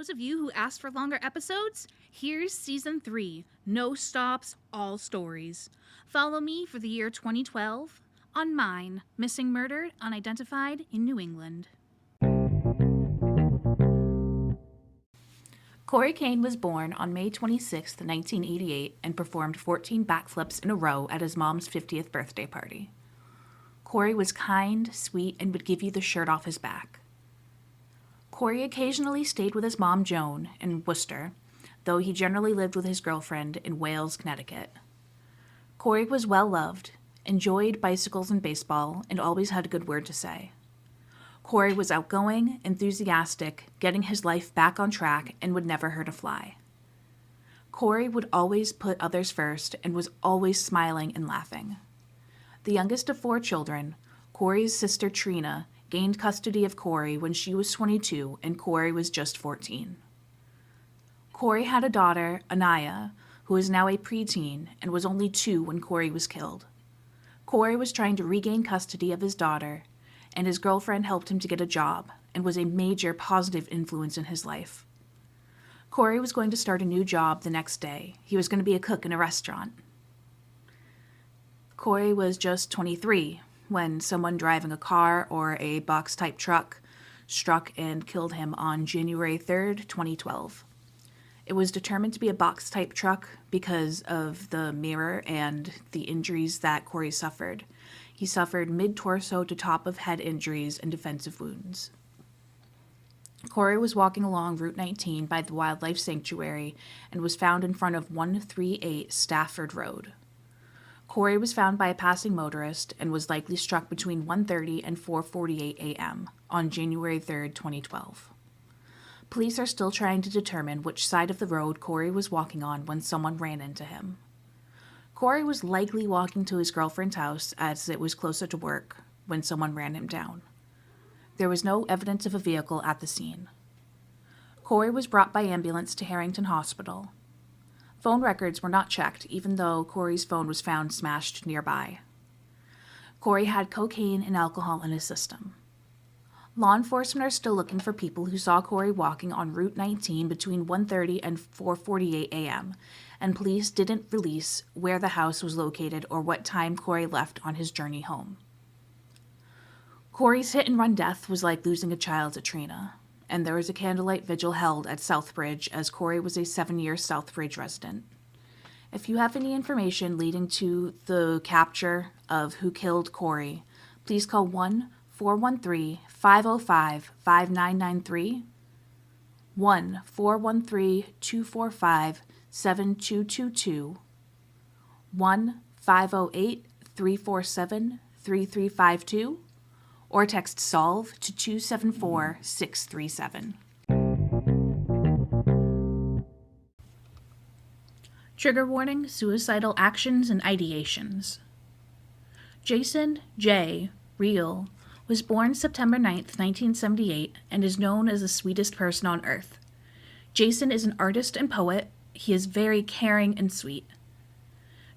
those of you who asked for longer episodes, here's Season 3, No Stops, All Stories. Follow me for the year 2012 on Mine, Missing Murdered, Unidentified in New England. Corey Kane was born on May 26, 1988, and performed 14 backflips in a row at his mom's 50th birthday party. Corey was kind, sweet, and would give you the shirt off his back. Corey occasionally stayed with his mom, Joan, in Worcester, though he generally lived with his girlfriend in Wales, Connecticut. Corey was well-loved, enjoyed bicycles and baseball, and always had a good word to say. Corey was outgoing, enthusiastic, getting his life back on track, and would never hurt a fly. Corey would always put others first and was always smiling and laughing. The youngest of 4 children, Corey's sister Trina, gained custody of Corey when she was 22 and Corey was just 14. Corey had a daughter, Anaya, who is now a preteen and was only 2 when Corey was killed. Corey was trying to regain custody of his daughter, and his girlfriend helped him to get a job and was a major positive influence in his life. Corey was going to start a new job the next day. He was going to be a cook in a restaurant. Corey was just 23 when someone driving a car or a box-type truck struck and killed him on January 3rd, 2012. It was determined to be a box-type truck because of the mirror and the injuries that Corey suffered. He suffered mid-torso to top-of-head injuries and defensive wounds. Corey was walking along Route 19 by the Wildlife Sanctuary and was found in front of 138 Stafford Road. Corey was found by a passing motorist and was likely struck between 1:30 and 4:48 a.m. on January 3rd, 2012. Police are still trying to determine which side of the road Corey was walking on when someone ran into him. Corey was likely walking to his girlfriend's house as it was closer to work when someone ran him down. There was no evidence of a vehicle at the scene. Corey was brought by ambulance to Harrington Hospital. Phone records were not checked, even though Corey's phone was found smashed nearby. Corey had cocaine and alcohol in his system. Law enforcement are still looking for people who saw Corey walking on Route 19 between 1:30 and 4:48 a.m., and police didn't release where the house was located or what time Corey left on his journey home. Corey's hit-and-run death was like losing a child to Trina, and there was a candlelight vigil held at Southbridge as Corey was a 7-year Southbridge resident. If you have any information leading to the capture of who killed Corey, please call 1-413-505-5993, 1-413-245-7222, 1-508-347-3352, or text SOLVE to 274-637. Trigger warning, suicidal actions and ideations. Jason J. Real was born September 9th, 1978, and is known as the sweetest person on earth. Jason is an artist and poet. He is very caring and sweet.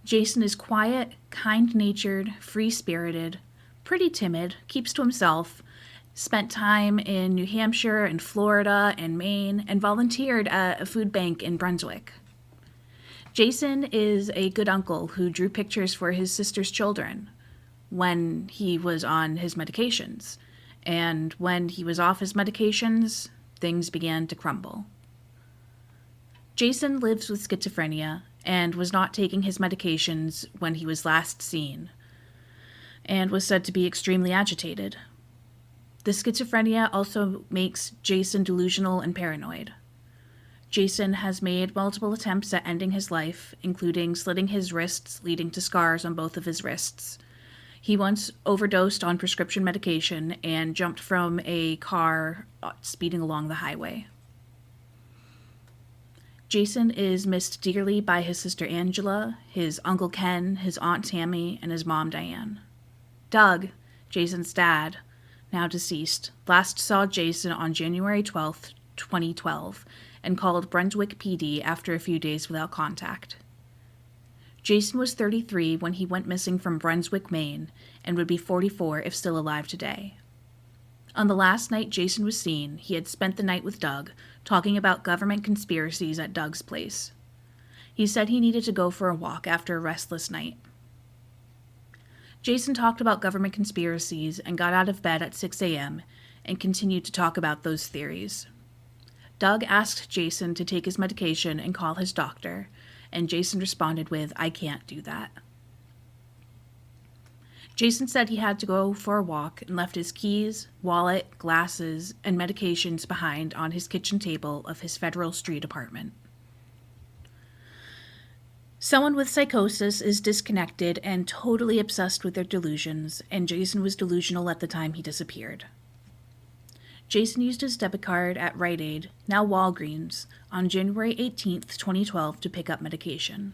Jason is quiet, kind-natured, free-spirited, pretty timid, keeps to himself, spent time in New Hampshire and Florida and Maine, and volunteered at a food bank in Brunswick. Jason is a good uncle who drew pictures for his sister's children when he was on his medications, and when he was off his medications, things began to crumble. Jason lives with schizophrenia and was not taking his medications when he was last seen, and was said to be extremely agitated. The schizophrenia also makes Jason delusional and paranoid. Jason has made multiple attempts at ending his life, including slitting his wrists, leading to scars on both of his wrists. He once overdosed on prescription medication and jumped from a car speeding along the highway. Jason is missed dearly by his sister Angela, his uncle Ken, his aunt Tammy, and his mom Diane. Doug, Jason's dad, now deceased, last saw Jason on January 12th, 2012, and called Brunswick PD after a few days without contact. Jason was 33 when he went missing from Brunswick, Maine, and would be 44 if still alive today. On the last night Jason was seen, he had spent the night with Doug, talking about government conspiracies at Doug's place. He said he needed to go for a walk after a restless night. Jason talked about government conspiracies and got out of bed at 6 a.m. and continued to talk about those theories. Doug asked Jason to take his medication and call his doctor, and Jason responded with, "I can't do that." Jason said he had to go for a walk and left his keys, wallet, glasses, and medications behind on his kitchen table of his Federal Street apartment. Someone with psychosis is disconnected and totally obsessed with their delusions, and Jason was delusional at the time he disappeared. Jason used his debit card at Rite Aid, now Walgreens, on January 18th, 2012 to pick up medication.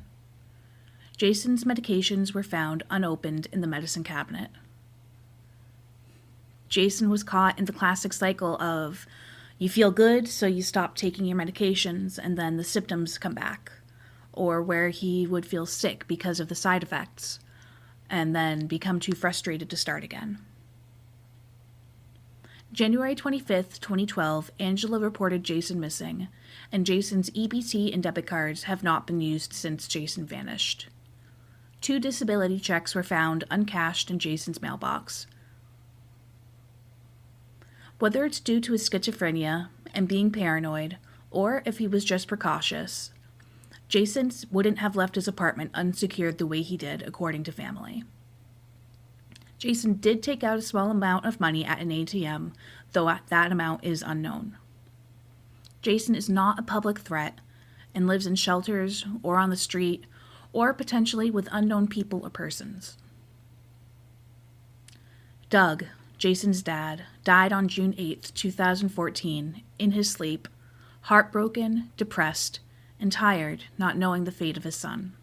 Jason's medications were found unopened in the medicine cabinet. Jason was caught in the classic cycle of you feel good, so you stop taking your medications, and then the symptoms come back, or where he would feel sick because of the side effects, and then become too frustrated to start again. January 25th, 2012, Angela reported Jason missing, and Jason's EBT and debit cards have not been used since Jason vanished. 2 disability checks were found uncashed in Jason's mailbox. Whether it's due to his schizophrenia and being paranoid, or if he was just precautious, Jason wouldn't have left his apartment unsecured the way he did, according to family. Jason did take out a small amount of money at an ATM, though that amount is unknown. Jason is not a public threat and lives in shelters or on the street or potentially with unknown people or persons. Doug, Jason's dad, died on June 8, 2014, in his sleep, heartbroken, depressed, and tired, not knowing the fate of his son.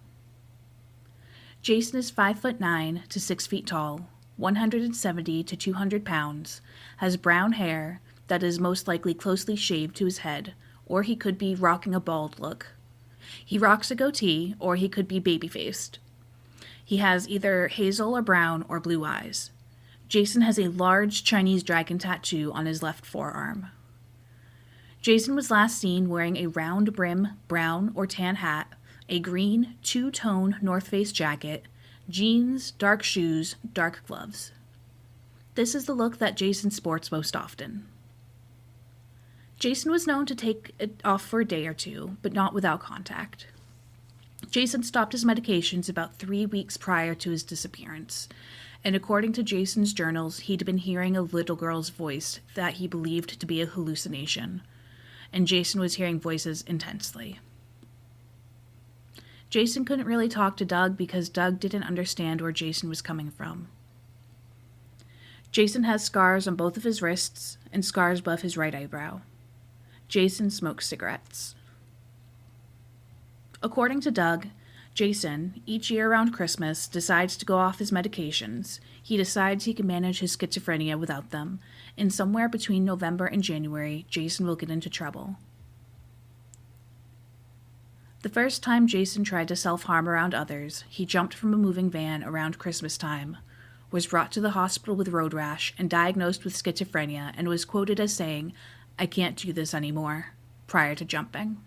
Jason is 5'9" to 6 feet tall, 170 to 200 pounds, has brown hair that is most likely closely shaved to his head, or he could be rocking a bald look. He rocks a goatee, or he could be baby-faced. He has either hazel or brown or blue eyes. Jason has a large Chinese dragon tattoo on his left forearm. Jason was last seen wearing a round brim brown or tan hat, a green 2-tone North Face jacket, jeans, dark shoes, dark gloves. This is the look that Jason sports most often. Jason was known to take it off for a day or two, but not without contact. Jason stopped his medications about 3 weeks prior to his disappearance, and according to Jason's journals, he'd been hearing a little girl's voice that he believed to be a hallucination, and Jason was hearing voices intensely. Jason couldn't really talk to Doug because Doug didn't understand where Jason was coming from. Jason has scars on both of his wrists and scars above his right eyebrow. Jason smokes cigarettes. According to Doug, Jason, each year around Christmas, decides to go off his medications. He decides he can manage his schizophrenia without them, and somewhere between November and January, Jason will get into trouble. The first time Jason tried to self-harm around others, he jumped from a moving van around Christmas time, was brought to the hospital with road rash and diagnosed with schizophrenia, and was quoted as saying, "I can't do this anymore," prior to jumping.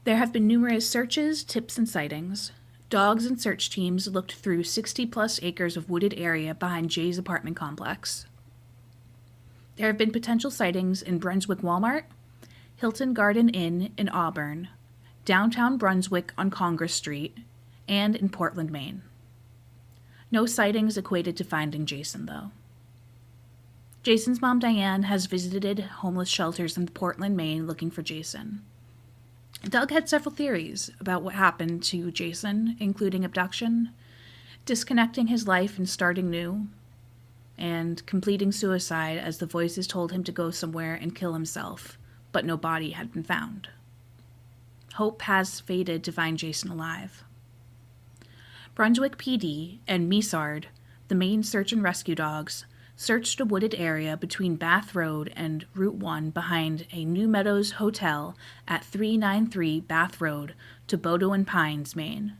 There have been numerous searches, tips, and sightings. Dogs and search teams looked through 60-plus acres of wooded area behind Jay's apartment complex. There have been potential sightings in Brunswick Walmart, Hilton Garden Inn in Auburn, downtown Brunswick on Congress Street, and in Portland, Maine. No sightings equated to finding Jason, though. Jason's mom, Diane, has visited homeless shelters in Portland, Maine, looking for Jason. Doug had several theories about what happened to Jason, including abduction, disconnecting his life and starting new, and completing suicide as the voices told him to go somewhere and kill himself, but no body had been found. Hope has faded to find Jason alive. Brunswick PD and MESARD, the Maine search and rescue dogs, searched a wooded area between Bath Road and Route 1 behind a New Meadows Hotel at 393 Bath Road to Bowdoin Pines, Maine.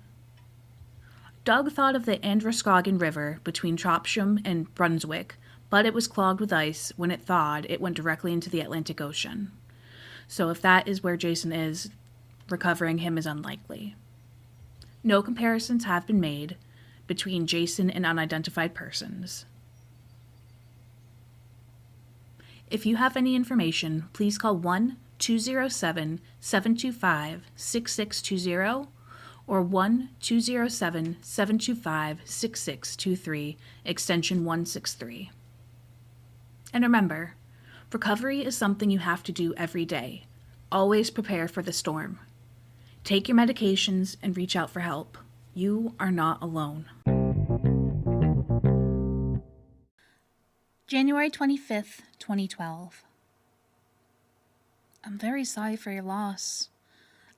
Doug thought of the Androscoggin River between Tropsham and Brunswick, but it was clogged with ice. When it thawed, it went directly into the Atlantic Ocean. So if that is where Jason is, recovering him is unlikely. No comparisons have been made between Jason and unidentified persons. If you have any information, please call 1-207-725-6620 or 1-207-725-6623, extension 163. And remember, recovery is something you have to do every day. Always prepare for the storm. Take your medications and reach out for help. You are not alone. January 25th, 2012. I'm very sorry for your loss.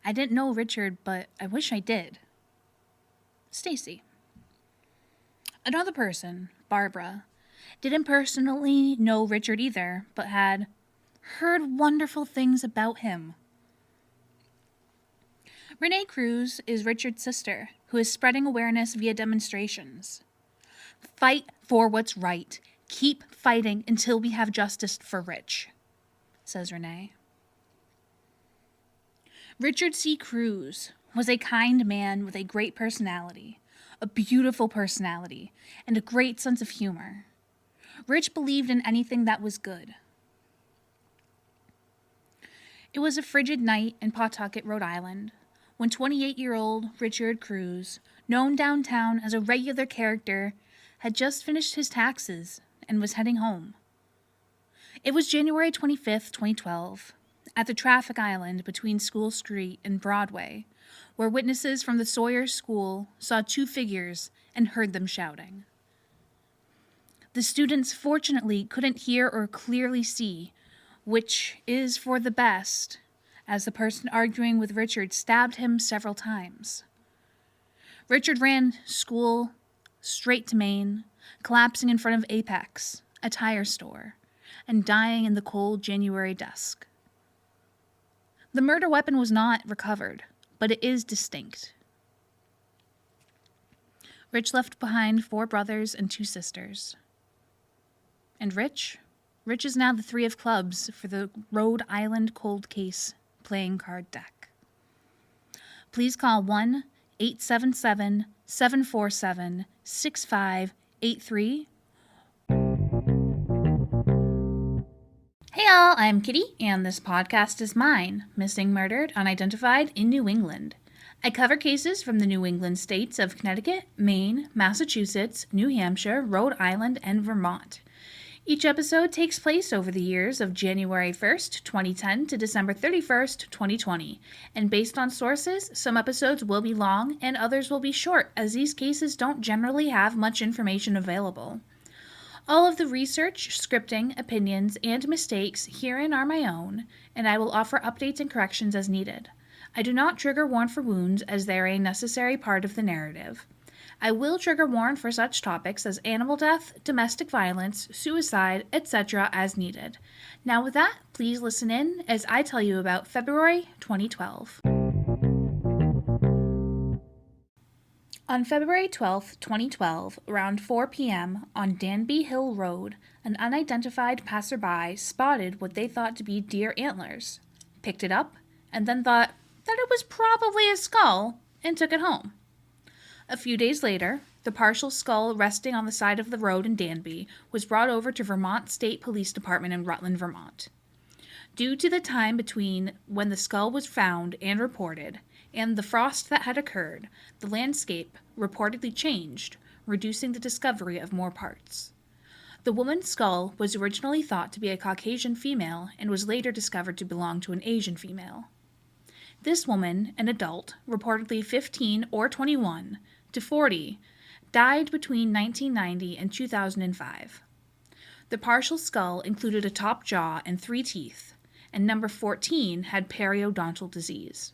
I didn't know Richard, but I wish I did. Stacy. Another person, Barbara, didn't personally know Richard either, but had heard wonderful things about him. Renee Cruz is Richard's sister, who is spreading awareness via demonstrations. Fight for what's right. Keep fighting until we have justice for Rich, says Renee. Richard C. Cruz was a kind man with a great personality, a beautiful personality, and a great sense of humor. Rich believed in anything that was good. It was a frigid night in Pawtucket, Rhode Island, when 28-year-old Richard Cruz, known downtown as a regular character, had just finished his taxes and was heading home. It was January 25th, 2012, at the traffic island between School Street and Broadway, where witnesses from the Sawyer School saw two figures and heard them shouting. The students fortunately couldn't hear or clearly see, which is for the best, as the person arguing with Richard stabbed him several times. Richard ran school straight to Maine, collapsing in front of Apex, a tire store, and dying in the cold January dusk. The murder weapon was not recovered, but it is distinct. Rich left behind 4 brothers and 2 sisters. And Rich is now the 3 of clubs for the Rhode Island cold case playing card deck. Please call 1-877-747-6583. Hey all, I'm Kitty, and this podcast is mine, Missing, Murdered, Unidentified in New England. I cover cases from the New England states of Connecticut, Maine, Massachusetts, New Hampshire, Rhode Island, and Vermont. Each episode takes place over the years of January 1st, 2010 to December 31st, 2020, and based on sources, some episodes will be long and others will be short, as these cases don't generally have much information available. All of the research, scripting, opinions, and mistakes herein are my own, and I will offer updates and corrections as needed. I do not trigger warn for wounds, as they are a necessary part of the narrative. I will trigger warn for such topics as animal death, domestic violence, suicide, etc. as needed. Now with that, please listen in as I tell you about February 2012. On February 12, 2012, around 4 p.m. on Danby Hill Road, an unidentified passerby spotted what they thought to be deer antlers, picked it up, and then thought that it was probably a skull and took it home. A few days later, the partial skull resting on the side of the road in Danby was brought over to Vermont State Police Department in Rutland, Vermont. Due to the time between when the skull was found and reported, and the frost that had occurred, the landscape reportedly changed, reducing the discovery of more parts. The woman's skull was originally thought to be a Caucasian female and was later discovered to belong to an Asian female. This woman, an adult, reportedly 15 or 21 to 40, died between 1990 and 2005. The partial skull included a top jaw and 3 teeth, and number 14 had periodontal disease.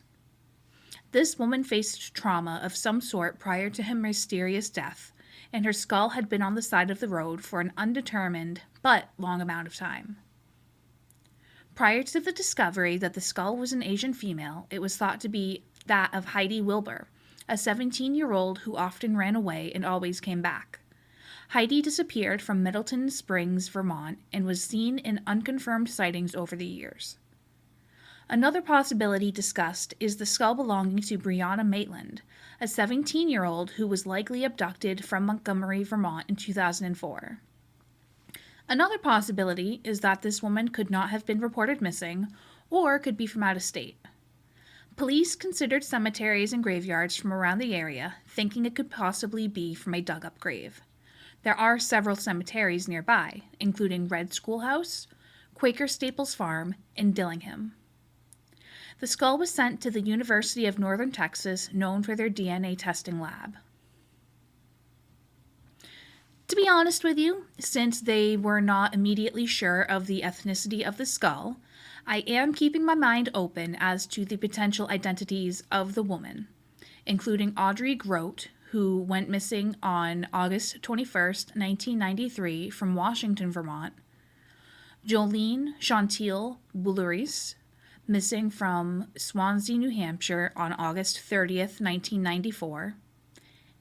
This woman faced trauma of some sort prior to her mysterious death, and her skull had been on the side of the road for an undetermined but long amount of time. Prior to the discovery that the skull was an Asian female, it was thought to be that of Heidi Wilbur, a 17-year-old who often ran away and always came back. Heidi disappeared from Middleton Springs, Vermont, and was seen in unconfirmed sightings over the years. Another possibility discussed is the skull belonging to Brianna Maitland, a 17-year-old who was likely abducted from Montgomery, Vermont in 2004. Another possibility is that this woman could not have been reported missing or could be from out of state. Police considered cemeteries and graveyards from around the area, thinking it could possibly be from a dug-up grave. There are several cemeteries nearby, including Red Schoolhouse, Quaker Staples Farm, and Dillingham. The skull was sent to the University of Northern Texas, known for their DNA testing lab. To be honest with you, since they were not immediately sure of the ethnicity of the skull, I am keeping my mind open as to the potential identities of the woman, including Audrey Grote, who went missing on August 21st, 1993 from Washington, Vermont, Jolene Chantil Boulouris, missing from Swansea, New Hampshire on August 30th, 1994,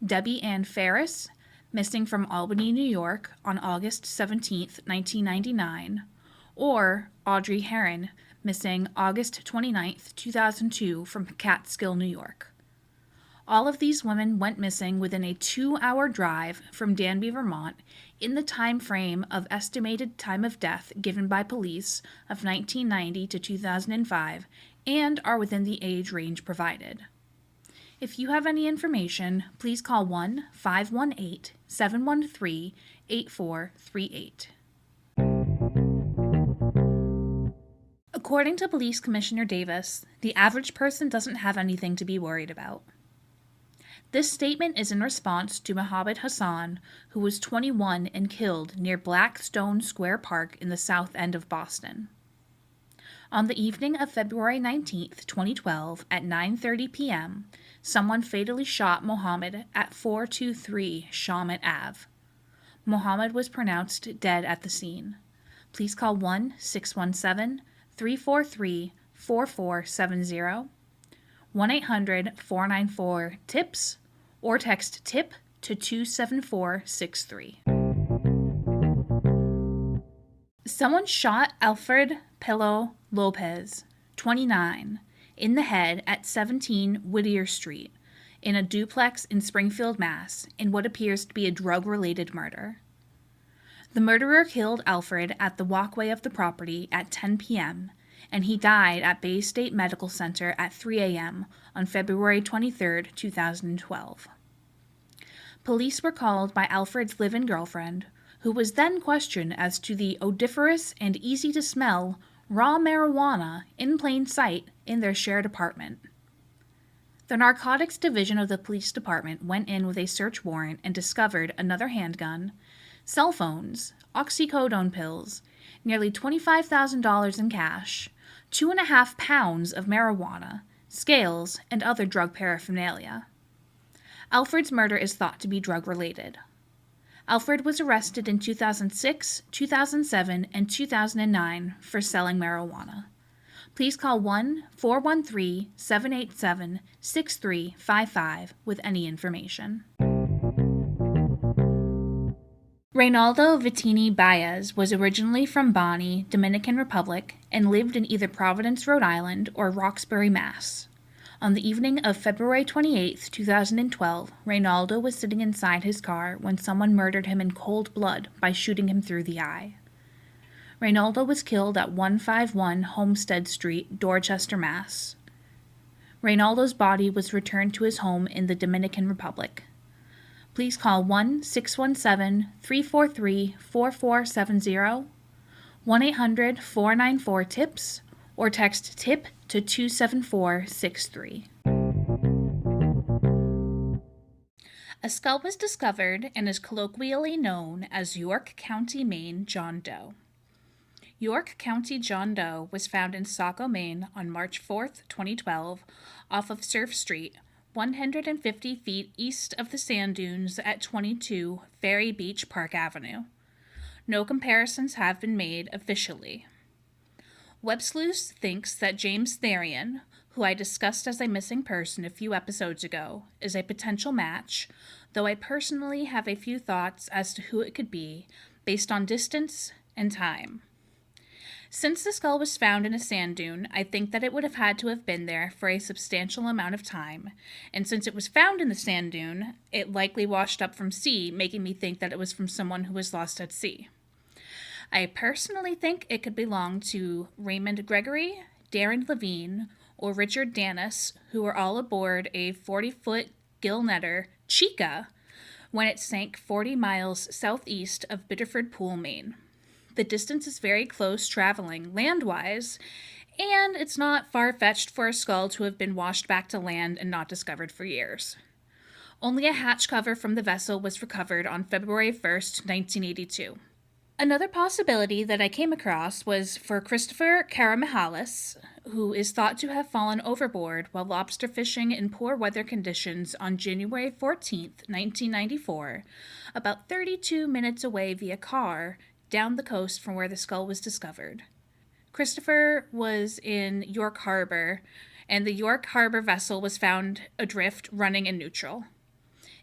Debbie Ann Ferris, missing from Albany, New York on August 17th, 1999, or Audrey Herron, missing August 29th, 2002 from Catskill, New York. All of these women went missing within a 2-hour drive from Danby, Vermont, in the time frame of estimated time of death given by police of 1990 to 2005, and are within the age range provided. If you have any information, please call 1-518-713-8438. According to Police Commissioner Davis, the average person doesn't have anything to be worried about. This statement is in response to Mohammed Hassan, who was 21 and killed near Blackstone Square Park in the south end of Boston. On the evening of February 19, 2012, at 9:30 p.m., someone fatally shot Mohammed at 423 Shawmut Ave. Mohammed was pronounced dead at the scene. Please call 1-617-343-4470, 1-800-494-TIPS, or text TIP to 27463. Someone shot Alfred Pello Lopez, 29, in the head at 17 Whittier Street, in a duplex in Springfield, Mass., in what appears to be a drug-related murder. The murderer killed Alfred at the walkway of the property at 10 p.m., and he died at Bay State Medical Center at 3 a.m. on February 23, 2012. Police were called by Alfred's live-in girlfriend, who was then questioned as to the odoriferous and easy-to-smell raw marijuana in plain sight in their shared apartment. The Narcotics Division of the police department went in with a search warrant and discovered another handgun, cell phones, oxycodone pills, nearly $25,000 in cash, 2.5 pounds of marijuana, scales, and other drug paraphernalia. Alfred's murder is thought to be drug-related. Alfred was arrested in 2006, 2007, and 2009 for selling marijuana. Please call 1-413-787-6355 with any information. Reynaldo Vittini Baez was originally from Bonney, Dominican Republic, and lived in either Providence, Rhode Island, or Roxbury, Mass. On the evening of February 28, 2012, Reynaldo was sitting inside his car when someone murdered him in cold blood by shooting him through the eye. Reynaldo was killed at 151 Homestead Street, Dorchester, Mass. Reynaldo's body was returned to his home in the Dominican Republic. Please call 1-617-343-4470, 1-800-494-TIPS, or text TIP to 27463. A skull was discovered and is colloquially known as York County, Maine John Doe. York County John Doe was found in Saco, Maine on March 4, 2012, off of Surf Street, 150 feet east of the sand dunes at 22 Ferry Beach Park Avenue. No comparisons have been made officially. Websleuth thinks that James Therian, who I discussed as a missing person a few episodes ago, is a potential match, though I personally have a few thoughts as to who it could be based on distance and time. Since the skull was found in a sand dune, I think that it would have had to have been there for a substantial amount of time, and since it was found in the sand dune, it likely washed up from sea, making me think that it was from someone who was lost at sea. I personally think it could belong to Raymond Gregory, Darren Levine, or Richard Danis, who were all aboard a 40-foot gill netter, Chica, when it sank 40 miles southeast of Biddeford Pool, Maine. The distance is very close traveling land-wise, and it's not far-fetched for a skull to have been washed back to land and not discovered for years. Only a hatch cover from the vessel was recovered on February 1st, 1982. Another possibility that I came across was for Christopher Karamihalis, who is thought to have fallen overboard while lobster fishing in poor weather conditions on January 14th, 1994, about 32 minutes away via car, down the coast from where the skull was discovered. Christopher was in York Harbor, and the York Harbor vessel was found adrift, running in neutral.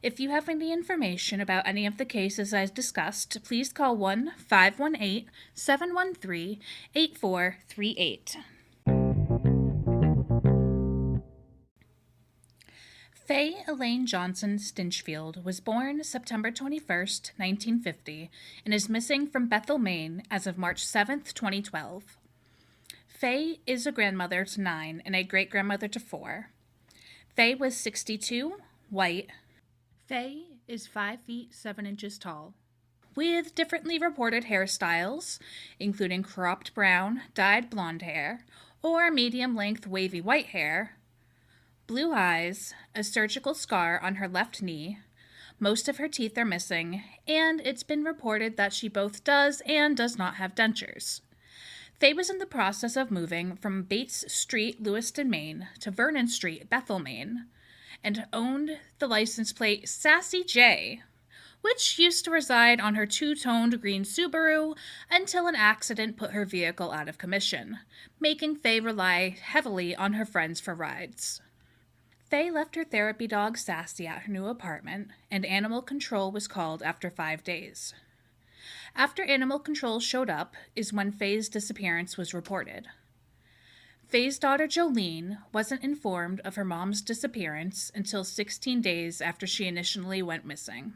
If you have any information about any of the cases I discussed, please call 1-518-713-8438. Faye Elaine Johnson Stinchfield was born September 21st, 1950, and is missing from Bethel, Maine as of March 7th, 2012. Faye is a grandmother to 9 and a great-grandmother to 4. Faye was 62, white. Faye is 5 feet 7 inches tall, with differently reported hairstyles, including cropped brown, dyed blonde hair, or medium-length wavy white hair, blue eyes, a surgical scar on her left knee, most of her teeth are missing, and it's been reported that she both does and does not have dentures. Faye was in the process of moving from Bates Street, Lewiston, Maine, to Vernon Street, Bethel, Maine, and owned the license plate Sassy J, which used to reside on her two-toned green Subaru until an accident put her vehicle out of commission, making Faye rely heavily on her friends for rides. Faye left her therapy dog Sassy at her new apartment, and animal control was called after 5 days. After animal control showed up is when Faye's disappearance was reported. Faye's daughter Jolene wasn't informed of her mom's disappearance until 16 days after she initially went missing.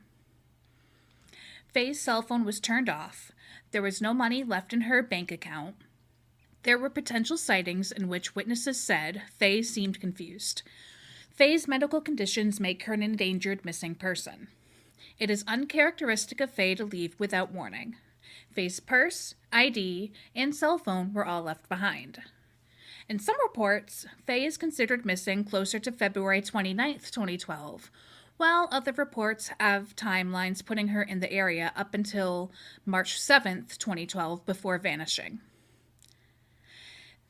Faye's cell phone was turned off. There was no money left in her bank account. There were potential sightings in which witnesses said Faye seemed confused. Faye's medical conditions make her an endangered missing person. It is uncharacteristic of Faye to leave without warning. Faye's purse, ID, and cell phone were all left behind. In some reports, Faye is considered missing closer to February 29th, 2012, while other reports have timelines putting her in the area up until March 7th, 2012, before vanishing.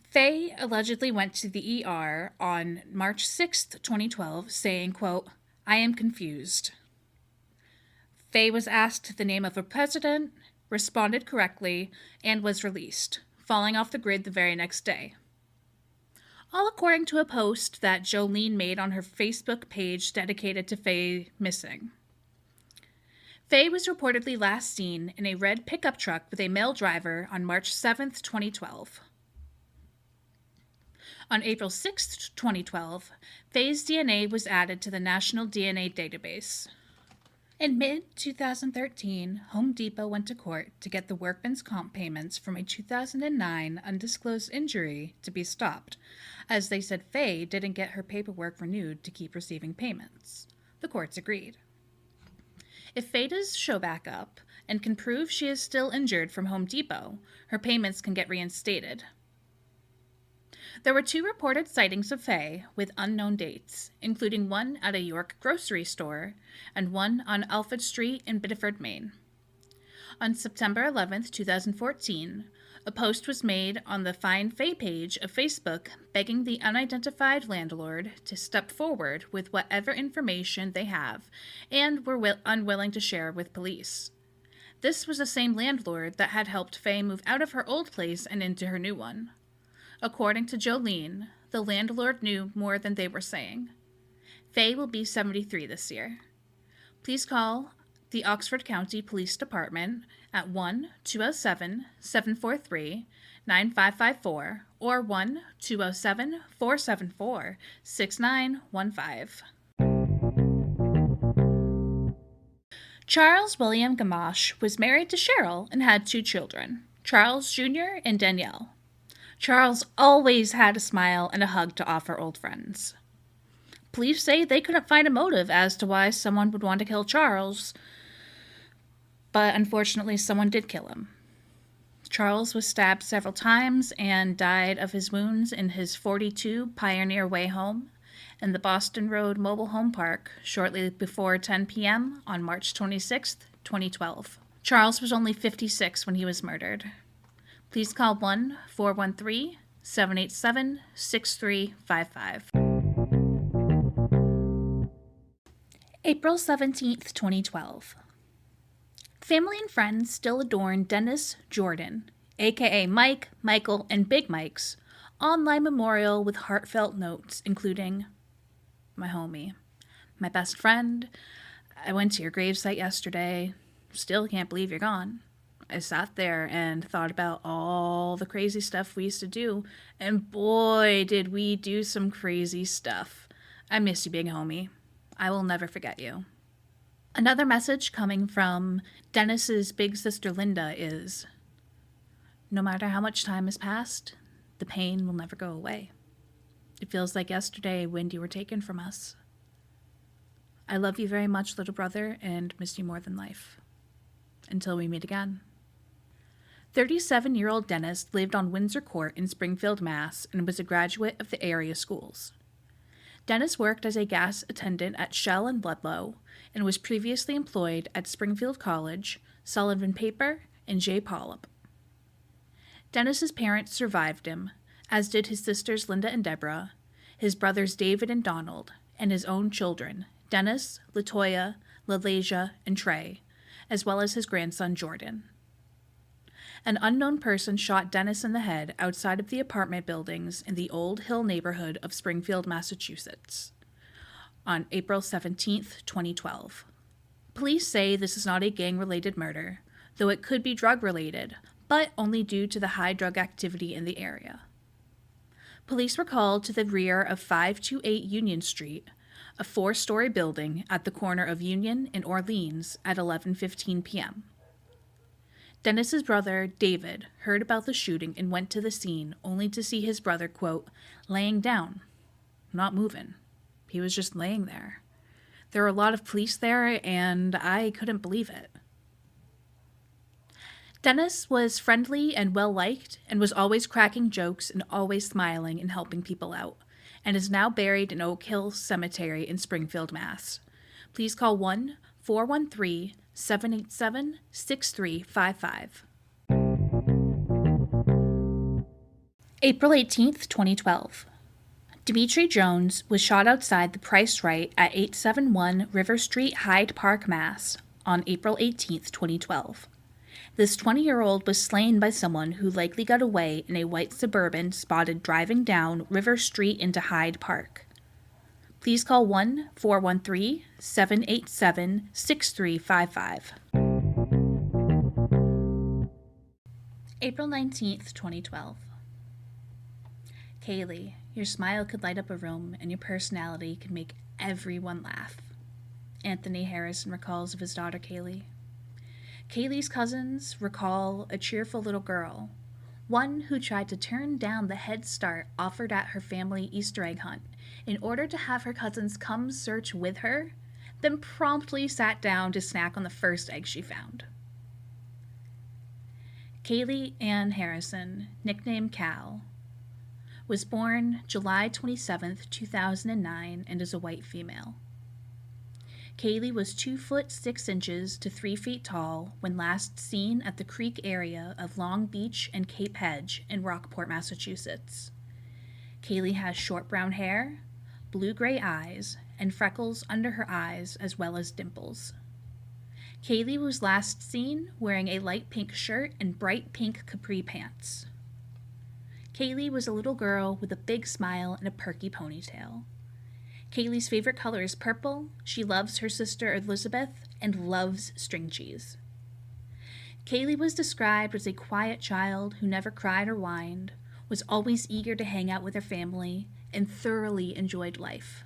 Faye allegedly went to the ER on March 6th, 2012, saying, quote, "I am confused." Faye was asked the name of a president, responded correctly, and was released, falling off the grid the very next day. All according to a post that Jolene made on her Facebook page dedicated to Faye missing. Faye was reportedly last seen in a red pickup truck with a male driver on March 7th, 2012. On April 6, 2012, Faye's DNA was added to the National DNA Database. In mid-2013, Home Depot went to court to get the workman's comp payments from a 2009 undisclosed injury to be stopped, as they said Faye didn't get her paperwork renewed to keep receiving payments. The courts agreed. If Faye does show back up and can prove she is still injured from Home Depot, her payments can get reinstated. There were 2 reported sightings of Faye with unknown dates, including one at a York grocery store and one on Alfred Street in Biddeford, Maine. On September 11, 2014, a post was made on the Find Faye page of Facebook begging the unidentified landlord to step forward with whatever information they have and were unwilling to share with police. This was the same landlord that had helped Faye move out of her old place and into her new one. According to Jolene, The landlord knew more than they were saying. Faye will be 73 this year. Please call the Oxford County Police Department at 1-207-743-9554 or 1-207-474-6915. Charles William Gamache was married to Cheryl and had 2 children, Charles Jr. and Danielle. Charles always had a smile and a hug to offer old friends. Police say they couldn't find a motive as to why someone would want to kill Charles, but unfortunately someone did kill him. Charles was stabbed several times and died of his wounds in his 42 Pioneer Way home in the Boston Road Mobile Home Park shortly before 10 p.m. on March 26, 2012. Charles was only 56 when he was murdered. Please call 1-413-787-6355. April 17, 2012. Family and friends still adorn Dennis Jordan, aka Mike, Michael, and Big Mike's online memorial with heartfelt notes, including, "My homie, my best friend, I went to your gravesite yesterday, still can't believe you're gone. I sat there and thought about all the crazy stuff we used to do, and boy, did we do some crazy stuff. I miss you, big homie. I will never forget you." Another message coming from Dennis's big sister Linda is, "No matter how much time has passed, the pain will never go away. It feels like yesterday when you were taken from us. I love you very much, little brother, and miss you more than life. Until we meet again." 37-year-old Dennis lived on Windsor Court in Springfield, Mass., and was a graduate of the area schools. Dennis worked as a gas attendant at Shell and Ludlow, and was previously employed at Springfield College, Sullivan Paper, and J. Pollock. Dennis's parents survived him, as did his sisters Linda and Deborah, his brothers David and Donald, and his own children, Dennis, Latoya, LaLasia, and Trey, as well as his grandson Jordan. An unknown person shot Dennis in the head outside of the apartment buildings in the Old Hill neighborhood of Springfield, Massachusetts, on April 17, 2012. Police say this is not a gang-related murder, though it could be drug-related, but only due to the high drug activity in the area. Police were called to the rear of 528 Union Street, a 4-story building at the corner of Union and Orleans at 11:15 p.m. Dennis's brother, David, heard about the shooting and went to the scene only to see his brother, quote, "laying down, not moving. He was just laying there. There were a lot of police there, and I couldn't believe it." Dennis was friendly and well-liked and was always cracking jokes and always smiling and helping people out, and is now buried in Oak Hill Cemetery in Springfield, Mass. Please call 1-413-787-6355. April 18th, 2012. Dimitri Jones was shot outside the Price Right at 871 River Street, Hyde Park, Mass. on April 18th, 2012. This 20-year-old was slain by someone who likely got away in a white Suburban spotted driving down River Street into Hyde Park. Please call 1-413-787-6355. April 19th, 2012. Kaylee, your smile could light up a room and your personality could make everyone laugh. Anthony Harrison recalls of his daughter Kaylee. Kaylee's cousins recall a cheerful little girl, one who tried to turn down the Head Start offered at her family Easter egg hunt in order to have her cousins come search with her, then promptly sat down to snack on the first egg she found. Kaylee Ann Harrison, nicknamed Cal, was born July 27, 2009, and is a white female. Kaylee was 2 foot 6 inches to 3 feet tall when last seen at the creek area of Long Beach and Cape Hedge in Rockport, Massachusetts. Kaylee has short brown hair, blue-gray eyes, and freckles under her eyes as well as dimples. Kaylee was last seen wearing a light pink shirt and bright pink capri pants. Kaylee was a little girl with a big smile and a perky ponytail. Kaylee's favorite color is purple, she loves her sister Elizabeth, and loves string cheese. Kaylee was described as a quiet child who never cried or whined, was always eager to hang out with her family, and thoroughly enjoyed life.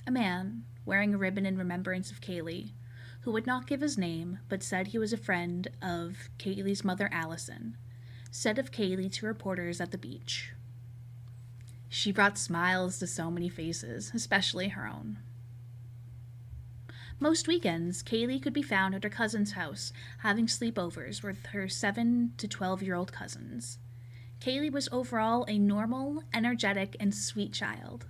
A man, wearing a ribbon in remembrance of Kaylee, who would not give his name but said he was a friend of Kaylee's mother Allison, said of Kaylee to reporters at the beach, "She brought smiles to so many faces, especially her own." Most weekends, Kaylee could be found at her cousin's house having sleepovers with her 7 to 12-year-old cousins. Kaylee was overall a normal, energetic, and sweet child.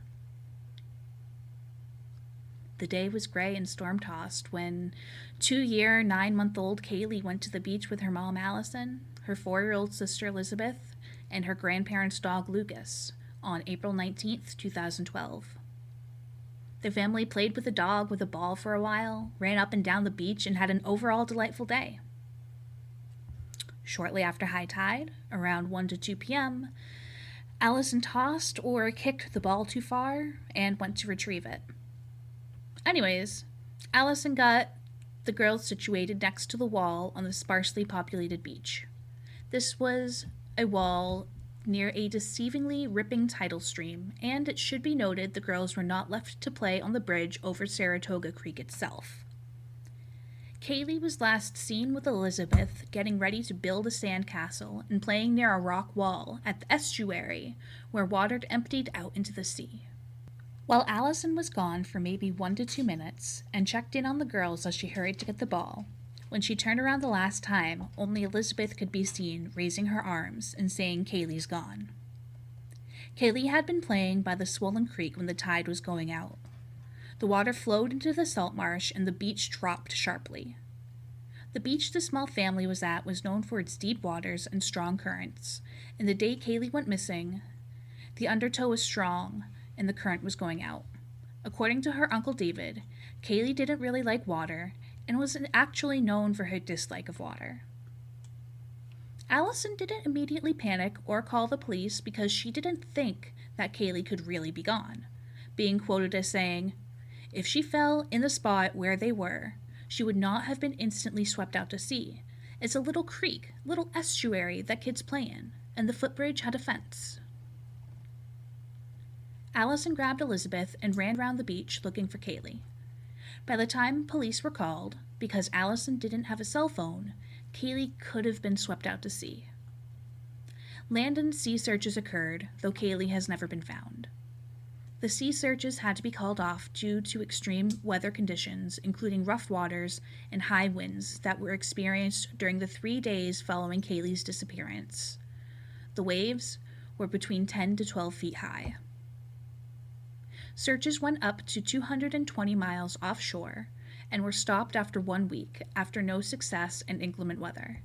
The day was gray and storm-tossed when 2-year, 9-month-old Kaylee went to the beach with her mom Allison, her 4-year-old sister Elizabeth, and her grandparents' dog Lucas on April 19th, 2012. The family played with the dog with a ball for a while, ran up and down the beach, and had an overall delightful day. Shortly after high tide, around 1 to 2 p.m., Allison tossed or kicked the ball too far and went to retrieve it. Anyways, Allison got the girls situated next to the wall on the sparsely populated beach. This was a wall near a deceivingly ripping tidal stream, and it should be noted the girls were not left to play on the bridge over Saratoga Creek itself. Kaylee was last seen with Elizabeth getting ready to build a sandcastle and playing near a rock wall at the estuary where water emptied out into the sea. While Allison was gone for maybe 1 to 2 minutes and checked in on the girls as she hurried to get the ball, when she turned around the last time, only Elizabeth could be seen raising her arms and saying Kaylee's gone. Kaylee had been playing by the swollen creek when the tide was going out. The water flowed into the salt marsh and the beach dropped sharply. The beach the small family was at was known for its deep waters and strong currents, and the day Kaylee went missing, the undertow was strong and the current was going out. According to her Uncle David, Kaylee didn't really like water and was actually known for her dislike of water. Allison didn't immediately panic or call the police because she didn't think that Kaylee could really be gone, being quoted as saying, "If she fell in the spot where they were, she would not have been instantly swept out to sea. It's a little creek, little estuary that kids play in, and the footbridge had a fence." Allison grabbed Elizabeth and ran around the beach looking for Kaylee. By the time police were called, because Allison didn't have a cell phone, Kaylee could have been swept out to sea. Land and sea searches occurred, though Kaylee has never been found. The sea searches had to be called off due to extreme weather conditions, including rough waters and high winds that were experienced during the 3 days following Kaylee's disappearance. The waves were between 10 to 12 feet high. Searches went up to 220 miles offshore and were stopped after 1 week after no success and inclement weather.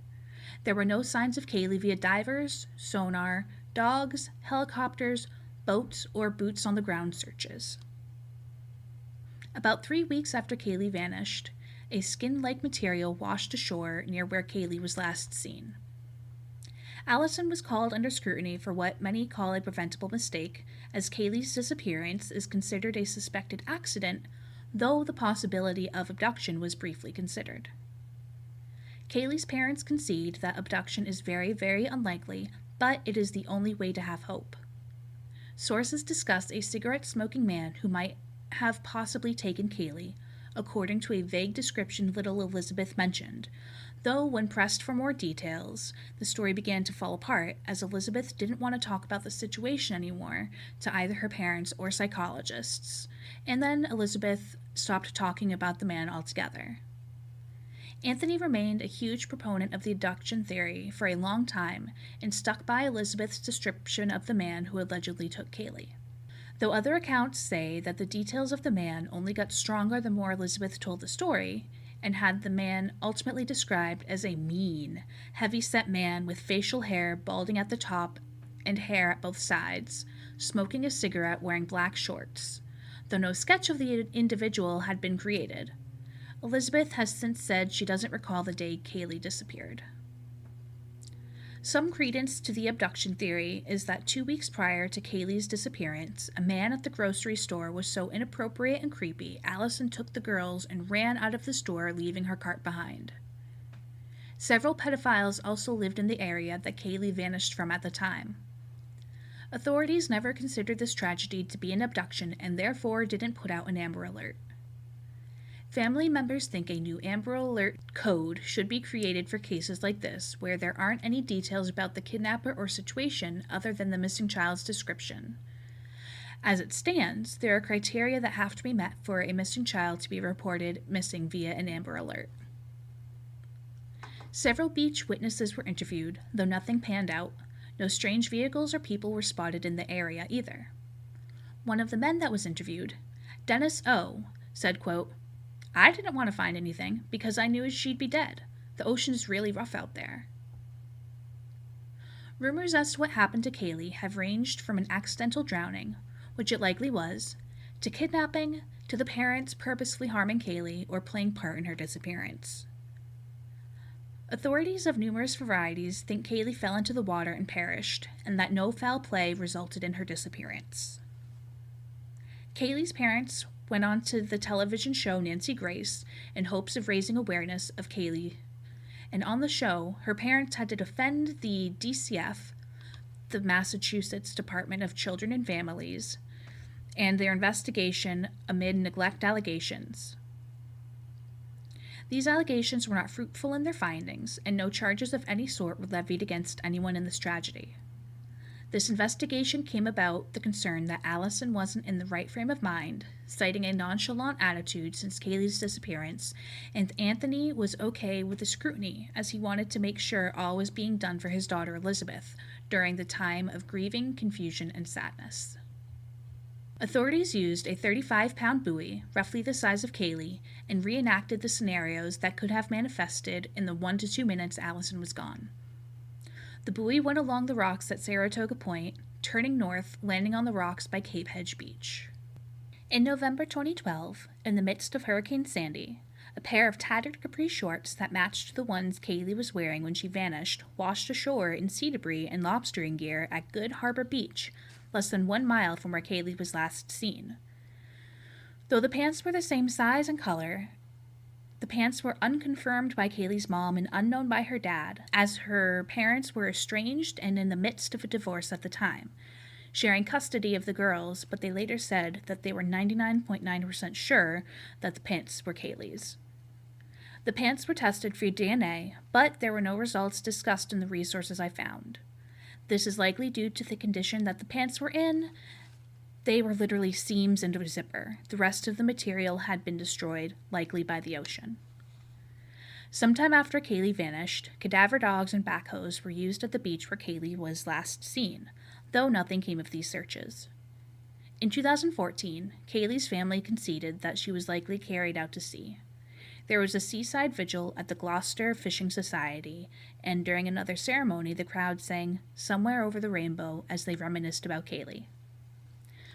There were no signs of Kaylee via divers, sonar, dogs, helicopters, boats, or boots on the ground searches. About 3 weeks after Kaylee vanished, a skin-like material washed ashore near where Kaylee was last seen. Allison was called under scrutiny for what many call a preventable mistake, as Kaylee's disappearance is considered a suspected accident, though the possibility of abduction was briefly considered. Kaylee's parents concede that abduction is very, very unlikely, but it is the only way to have hope. Sources discuss a cigarette-smoking man who might have possibly taken Kaylee, according to a vague description little Elizabeth mentioned, though when pressed for more details, the story began to fall apart as Elizabeth didn't want to talk about the situation anymore to either her parents or psychologists, and then Elizabeth stopped talking about the man altogether. Anthony remained a huge proponent of the abduction theory for a long time and stuck by Elizabeth's description of the man who allegedly took Kaylee. Though other accounts say that the details of the man only got stronger the more Elizabeth told the story, and had the man ultimately described as a mean, heavy-set man with facial hair balding at the top and hair at both sides, smoking a cigarette wearing black shorts, though no sketch of the individual had been created. Elizabeth has since said she doesn't recall the day Kaylee disappeared. Some credence to the abduction theory is that 2 weeks prior to Kaylee's disappearance, a man at the grocery store was so inappropriate and creepy, Allison took the girls and ran out of the store, leaving her cart behind. Several pedophiles also lived in the area that Kaylee vanished from at the time. Authorities never considered this tragedy to be an abduction and therefore didn't put out an Amber Alert. Family members think a new Amber Alert code should be created for cases like this, where there aren't any details about the kidnapper or situation other than the missing child's description. As it stands, there are criteria that have to be met for a missing child to be reported missing via an Amber Alert. Several beach witnesses were interviewed, though nothing panned out. No strange vehicles or people were spotted in the area either. One of the men that was interviewed, Dennis O., said, quote, "I didn't want to find anything because I knew she'd be dead. The ocean is really rough out there." Rumors as to what happened to Kaylee have ranged from an accidental drowning, which it likely was, to kidnapping, to the parents purposely harming Kaylee or playing part in her disappearance. Authorities of numerous varieties think Kaylee fell into the water and perished, and that no foul play resulted in her disappearance. Kaylee's parents went on to the television show Nancy Grace in hopes of raising awareness of Kaylee, and on the show, her parents had to defend the DCF, the Massachusetts Department of Children and Families, and their investigation amid neglect allegations. These allegations were not fruitful in their findings, and no charges of any sort were levied against anyone in this tragedy. This investigation came about the concern that Allison wasn't in the right frame of mind, citing a nonchalant attitude since Kaylee's disappearance, and Anthony was okay with the scrutiny as he wanted to make sure all was being done for his daughter Elizabeth during the time of grieving, confusion, and sadness. Authorities used a 35-pound buoy, roughly the size of Kaylee, and reenacted the scenarios that could have manifested in the 1 to 2 minutes Allison was gone. The buoy went along the rocks at Saratoga Point, turning north, landing on the rocks by Cape Hedge Beach. In November 2012, in the midst of Hurricane Sandy, a pair of tattered capri shorts that matched the ones Kaylee was wearing when she vanished washed ashore in sea debris and lobstering gear at Good Harbor Beach, less than 1 mile from where Kaylee was last seen. Though the pants were the same size and color, the pants were unconfirmed by Kaylee's mom and unknown by her dad, as her parents were estranged and in the midst of a divorce at the time, sharing custody of the girls, but they later said that they were 99.9% sure that the pants were Kaylee's. The pants were tested for DNA, but there were no results discussed in the resources I found. This is likely due to the condition that the pants were in. They were literally seams into a zipper. The rest of the material had been destroyed, likely by the ocean. Sometime after Kaylee vanished, cadaver dogs and backhoes were used at the beach where Kaylee was last seen, though nothing came of these searches. In 2014, Kaylee's family conceded that she was likely carried out to sea. There was a seaside vigil at the Gloucester Fishing Society, and during another ceremony, the crowd sang "Somewhere Over the Rainbow" as they reminisced about Kaylee.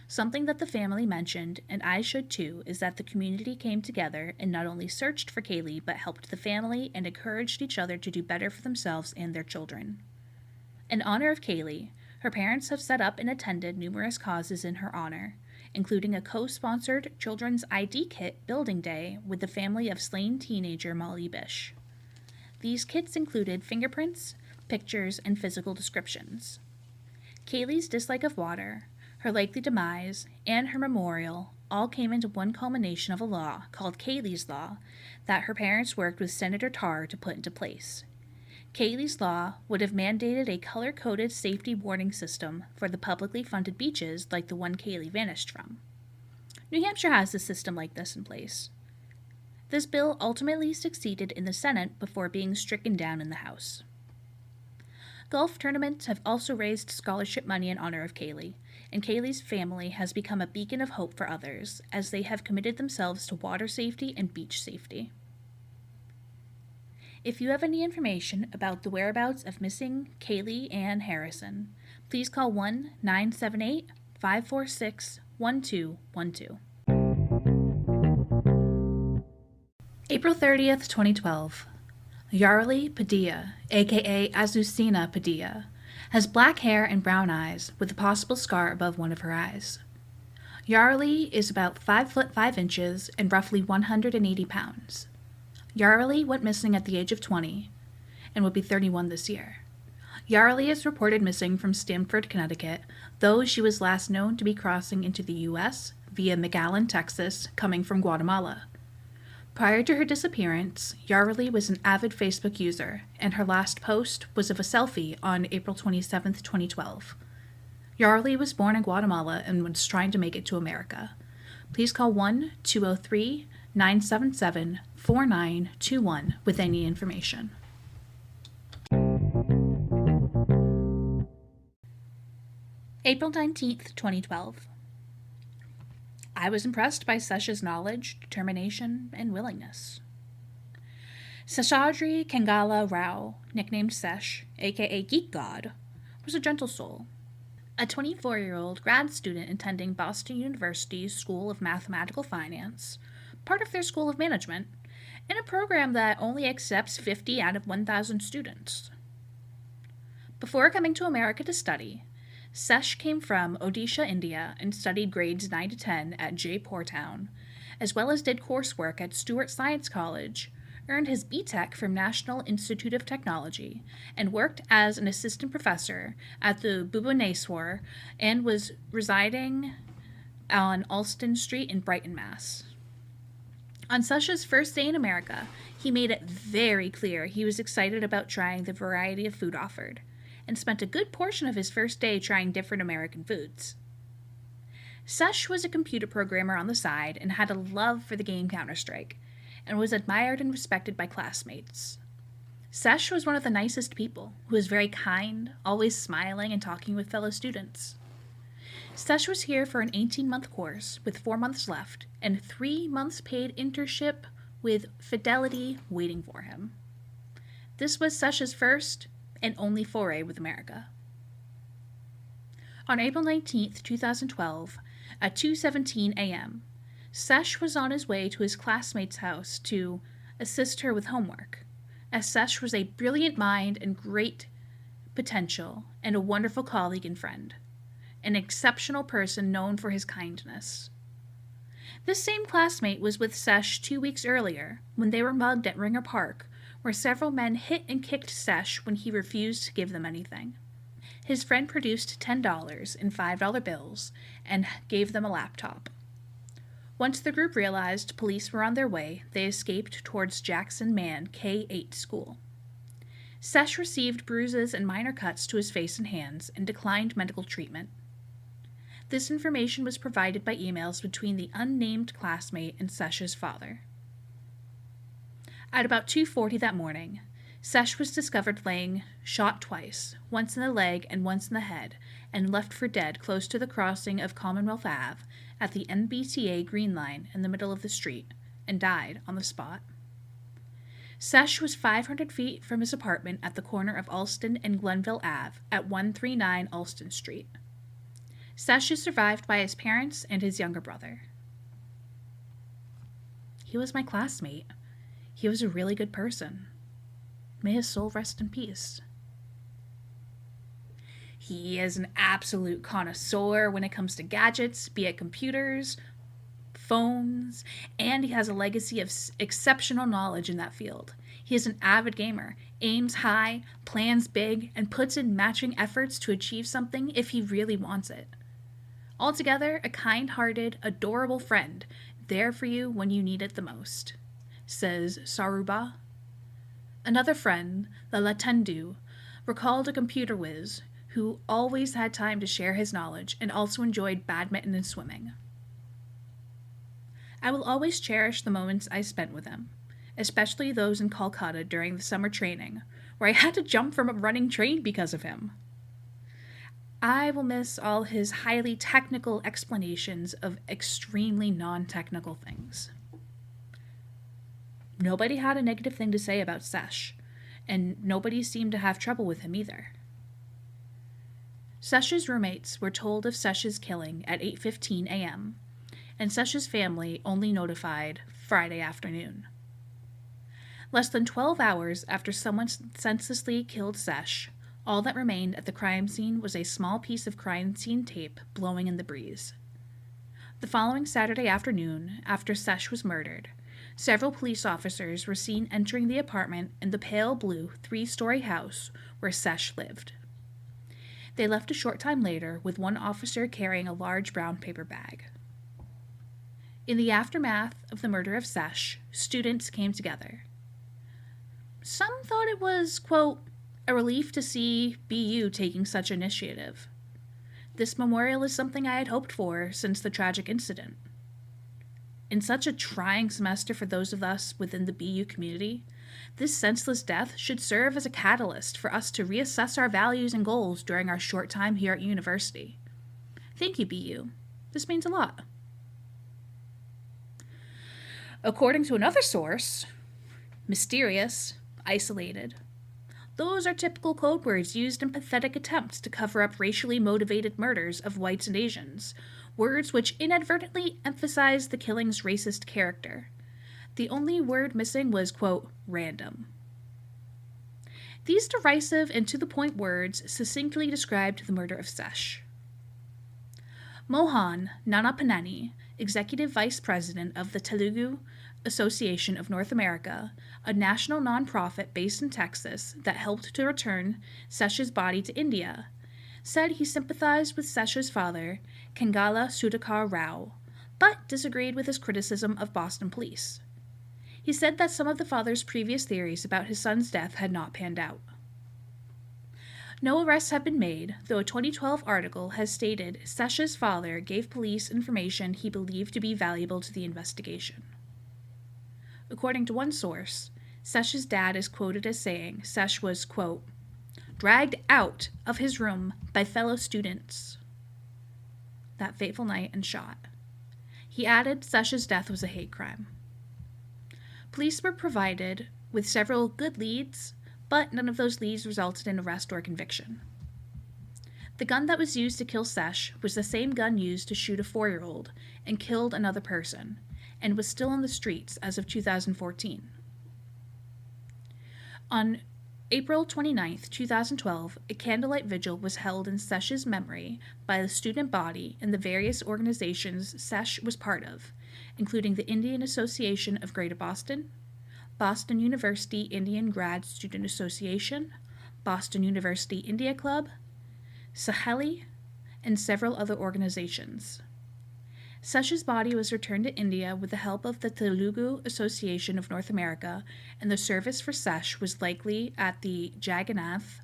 Something that the family mentioned, and I should too, is that the community came together and not only searched for Kaylee, but helped the family and encouraged each other to do better for themselves and their children. In honor of Kaylee, her parents have set up and attended numerous causes in her honor, including a co-sponsored Children's ID Kit Building Day with the family of slain teenager Molly Bish. These kits included fingerprints, pictures, and physical descriptions. Kaylee's dislike of water, her likely demise, and her memorial all came into one culmination of a law called Kaylee's Law that her parents worked with Senator Tarr to put into place. Kaylee's Law would have mandated a color-coded safety warning system for the publicly funded beaches like the one Kaylee vanished from. New Hampshire has a system like this in place. This bill ultimately succeeded in the Senate before being stricken down in the House. Golf tournaments have also raised scholarship money in honor of Kaylee, and Kaylee's family has become a beacon of hope for others, as they have committed themselves to water safety and beach safety. If you have any information about the whereabouts of missing Kaylee Ann Harrison, please call 1-978-546-1212. April 30th, 2012. Yareli Padilla, aka Azucena Padilla, has black hair and brown eyes with a possible scar above one of her eyes. Yareli is about 5 foot 5 inches and roughly 180 pounds. Yareli went missing at the age of 20 and will be 31 this year. Yareli is reported missing from Stamford, Connecticut, though she was last known to be crossing into the U.S. via McAllen, Texas, coming from Guatemala. Prior to her disappearance, Yareli was an avid Facebook user, and her last post was of a selfie on April 27, 2012. Yareli was born in Guatemala and was trying to make it to America. Please call 1-203-977-4921 with any information. April 19th, 2012. I was impressed by Sesh's knowledge, determination, and willingness. Seshadri Kangala Rao, nicknamed Sesh, aka Geek God, was a gentle soul. A 24-year-old grad student attending Boston University's School of Mathematical Finance, part of their School of Management, in a program that only accepts 50 out of 1,000 students. Before coming to America to study, Sesh came from Odisha, India, and studied grades 9 to 10 at Jaipur Town, as well as did coursework at Stuart Science College, earned his B.Tech from National Institute of Technology, and worked as an assistant professor at the Bhubaneswar, and was residing on Alston Street in Brighton, Mass. On Sesh's first day in America, he made it very clear he was excited about trying the variety of food offered, and spent a good portion of his first day trying different American foods. Sesh was a computer programmer on the side and had a love for the game Counter-Strike, and was admired and respected by classmates. Sesh was one of the nicest people, who was very kind, always smiling and talking with fellow students. Sesh was here for an 18-month course with 4 months left, and 3 months paid internship with Fidelity waiting for him. This was Sesh's first and only foray with America. On April 19th, 2012, at 2:17 a.m., Sesh was on his way to his classmate's house to assist her with homework, as Sesh was a brilliant mind and great potential and a wonderful colleague and friend, an exceptional person known for his kindness. This same classmate was with Sesh 2 weeks earlier when they were mugged at Ringer Park, where several men hit and kicked Sesh when he refused to give them anything. His friend produced $10 in $5 bills and gave them a laptop. Once the group realized police were on their way, they escaped towards Jackson Mann K-8 school. Sesh received bruises and minor cuts to his face and hands and declined medical treatment. This information was provided by emails between the unnamed classmate and Sesh's father. At about 2:40 that morning, Sesh was discovered laying shot twice, once in the leg and once in the head, and left for dead close to the crossing of Commonwealth Ave at the MBTA Green Line in the middle of the street, and died on the spot. Sesh was 500 feet from his apartment at the corner of Alston and Glenville Ave at 139 Alston Street. Sesh is survived by his parents and his younger brother. He was my classmate. He was a really good person. May his soul rest in peace. He is an absolute connoisseur when it comes to gadgets, be it computers, phones, and he has a legacy of exceptional knowledge in that field. He is an avid gamer, aims high, plans big, and puts in matching efforts to achieve something if he really wants it. Altogether, a kind-hearted, adorable friend, there for you when you need it the most, says Saruba. Another friend, the Latendu, recalled a computer whiz who always had time to share his knowledge and also enjoyed badminton and swimming. I will always cherish the moments I spent with him, especially those in Kolkata during the summer training, where I had to jump from a running train because of him. I will miss all his highly technical explanations of extremely non-technical things. Nobody had a negative thing to say about Sesh, and nobody seemed to have trouble with him either. Sesh's roommates were told of Sesh's killing at 8:15 a.m., and Sesh's family only notified Friday afternoon. Less than 12 hours after someone senselessly killed Sesh, all that remained at the crime scene was a small piece of crime scene tape blowing in the breeze. The following Saturday afternoon, after Sesh was murdered, several police officers were seen entering the apartment in the pale blue 3-story house where Sesh lived. They left a short time later with one officer carrying a large brown paper bag. In the aftermath of the murder of Sesh, students came together. Some thought it was, quote, a relief to see BU taking such initiative. This memorial is something I had hoped for since the tragic incident. In such a trying semester for those of us within the BU community, this senseless death should serve as a catalyst for us to reassess our values and goals during our short time here at university. Thank you, BU. This means a lot. According to another source, mysterious, isolated. Those are typical code words used in pathetic attempts to cover up racially motivated murders of whites and Asians, words which inadvertently emphasize the killing's racist character. The only word missing was, quote, random. These derisive and to-the-point words succinctly described the murder of Sesh. Mohan Nanapaneni, Executive Vice President of the Telugu Association of North America, a national nonprofit based in Texas that helped to return Sesh's body to India, said he sympathized with Sesh's father, Kangala Sudhakar Rao, but disagreed with his criticism of Boston police. He said that some of the father's previous theories about his son's death had not panned out. No arrests have been made, though a 2012 article has stated Sesh's father gave police information he believed to be valuable to the investigation. According to one source, Sesh's dad is quoted as saying Sesh was, quote, dragged out of his room by fellow students that fateful night and shot. He added Sesh's death was a hate crime. Police were provided with several good leads, but none of those leads resulted in arrest or conviction. The gun that was used to kill Sesh was the same gun used to shoot a 4-year-old and killed another person, and was still on the streets as of 2014. On April 29, 2012, a candlelight vigil was held in Sesh's memory by the student body and the various organizations Sesh was part of, including the Indian Association of Greater Boston, Boston University Indian Grad Student Association, Boston University India Club, Saheli, and several other organizations. Sesh's body was returned to India with the help of the Telugu Association of North America, and the service for Sesh was likely at the Jagannath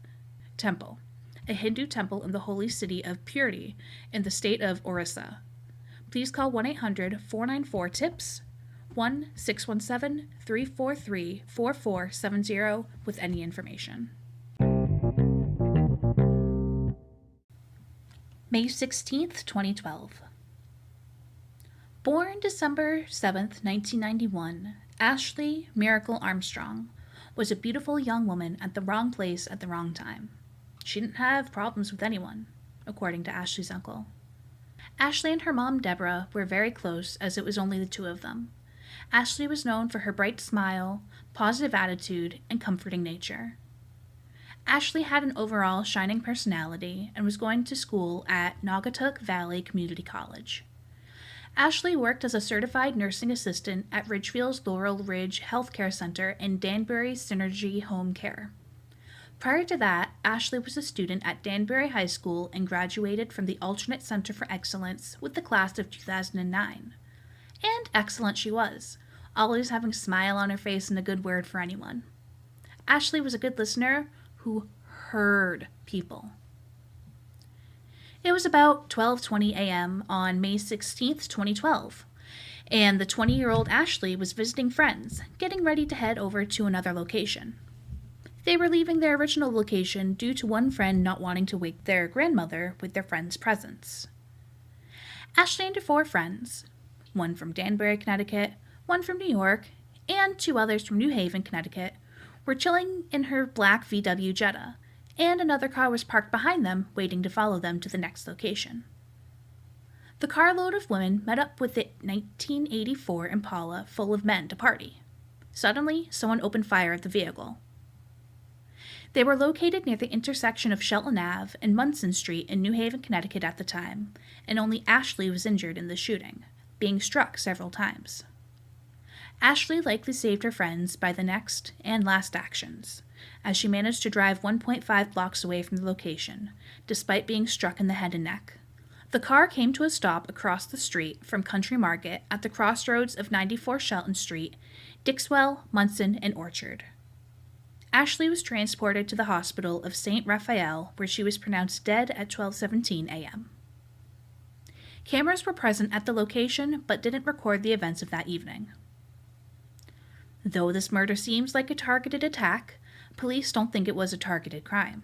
Temple, a Hindu temple in the holy city of Puri in the state of Orissa. Please call 1-800-494-TIPS, 1-617-343-4470 with any information. May 16th, 2012. Born December 7th, 1991, Ashley Miracle Armstrong was a beautiful young woman at the wrong place at the wrong time. She didn't have problems with anyone, according to Ashley's uncle. Ashley and her mom, Deborah, were very close as it was only the two of them. Ashley was known for her bright smile, positive attitude, and comforting nature. Ashley had an overall shining personality and was going to school at Naugatuck Valley Community College. Ashley worked as a certified nursing assistant at Ridgefield's Laurel Ridge Healthcare Center and Danbury Synergy Home Care. Prior to that, Ashley was a student at Danbury High School and graduated from the Alternate Center for Excellence with the class of 2009. And excellent she was, always having a smile on her face and a good word for anyone. Ashley was a good listener who heard people. It was about 12:20 a.m. on May 16th, 2012, and the 20-year-old Ashley was visiting friends, getting ready to head over to another location. They were leaving their original location due to one friend not wanting to wake their grandmother with their friend's presence. Ashley and her 4 friends, one from Danbury, Connecticut, one from New York, and 2 others from New Haven, Connecticut, were chilling in her black VW Jetta, and another car was parked behind them, waiting to follow them to the next location. The carload of women met up with the 1984 Impala full of men to party. Suddenly, someone opened fire at the vehicle. They were located near the intersection of Shelton Ave and Munson Street in New Haven, Connecticut at the time, and only Ashley was injured in the shooting, being struck several times. Ashley likely saved her friends by the next and last actions, as she managed to drive 1.5 blocks away from the location, despite being struck in the head and neck. The car came to a stop across the street from Country Market at the crossroads of 94 Shelton Street, Dixwell, Munson, and Orchard. Ashley was transported to the hospital of St. Raphael, where she was pronounced dead at 12:17 a.m. Cameras were present at the location but didn't record the events of that evening. Though this murder seems like a targeted attack, police don't think it was a targeted crime.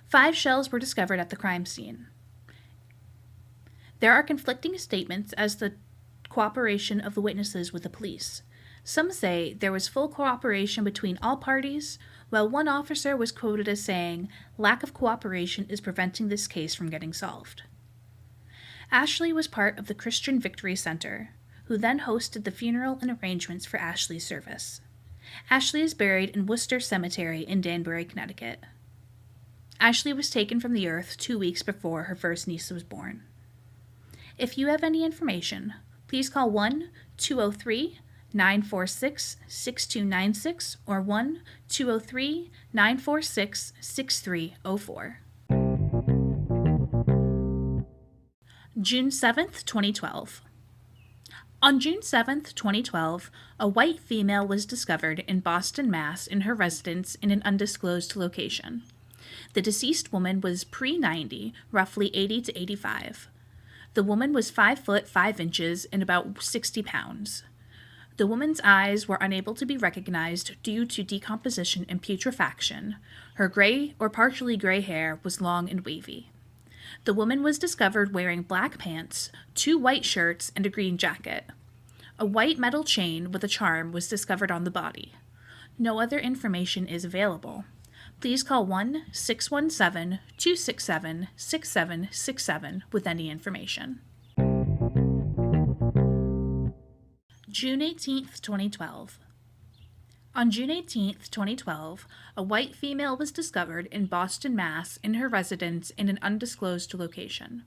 5 shells were discovered at the crime scene. There are conflicting statements as to the cooperation of the witnesses with the police. Some say there was full cooperation between all parties, while one officer was quoted as saying, "Lack of cooperation is preventing this case from getting solved." Ashley was part of the Christian Victory Center, who then hosted the funeral and arrangements for Ashley's service. Ashley is buried in Worcester Cemetery in Danbury, Connecticut. Ashley was taken from the earth 2 weeks before her first niece was born. If you have any information, please call 1-203-946-6296 or 1-203-946-6304. June 7th, 2012. On June 7th, 2012, a white female was discovered in Boston, Mass. In her residence in an undisclosed location. The deceased woman was pre-90, roughly 80 to 85. The woman was 5 foot 5 inches and about 60 pounds. The woman's eyes were unable to be recognized due to decomposition and putrefaction. Her gray or partially gray hair was long and wavy. The woman was discovered wearing black pants, 2 white shirts, and a green jacket. A white metal chain with a charm was discovered on the body. No other information is available. Please call 1-617-267-6767 with any information. June 18th, 2012. On June 18th, 2012, a white female was discovered in Boston, Mass. In her residence in an undisclosed location.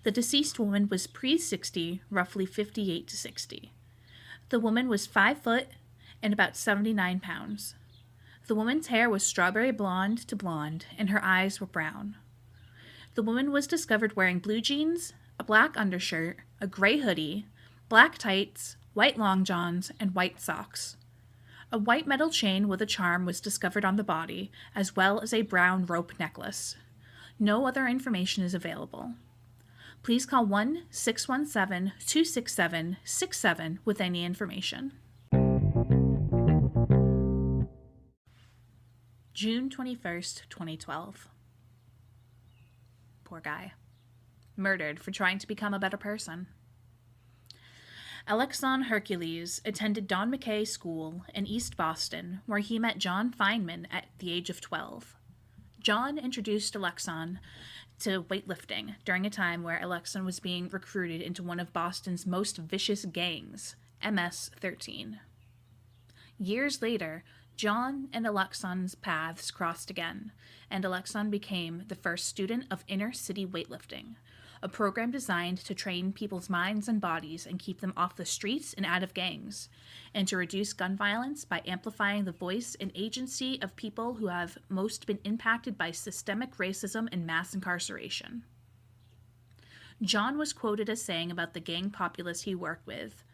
The deceased woman was pre-60, roughly 58 to 60. The woman was 5 foot and about 79 pounds. The woman's hair was strawberry blonde to blonde, and her eyes were brown. The woman was discovered wearing blue jeans, a black undershirt, a gray hoodie, black tights, white long johns, and white socks. A white metal chain with a charm was discovered on the body, as well as a brown rope necklace. No other information is available. Please call 1-617-267-67 with any information. June 21st, 2012. Poor guy. Murdered for trying to become a better person. Alexon Hercules attended Don McKay School in East Boston, where he met John Feynman at the age of 12. John introduced Alexon to weightlifting during a time where Alexon was being recruited into one of Boston's most vicious gangs, MS-13. Years later, John and Alexon's paths crossed again, and Alexon became the first student of Inner City Weightlifting, a program designed to train people's minds and bodies and keep them off the streets and out of gangs, and to reduce gun violence by amplifying the voice and agency of people who have most been impacted by systemic racism and mass incarceration. John was quoted as saying about the gang populace he worked with,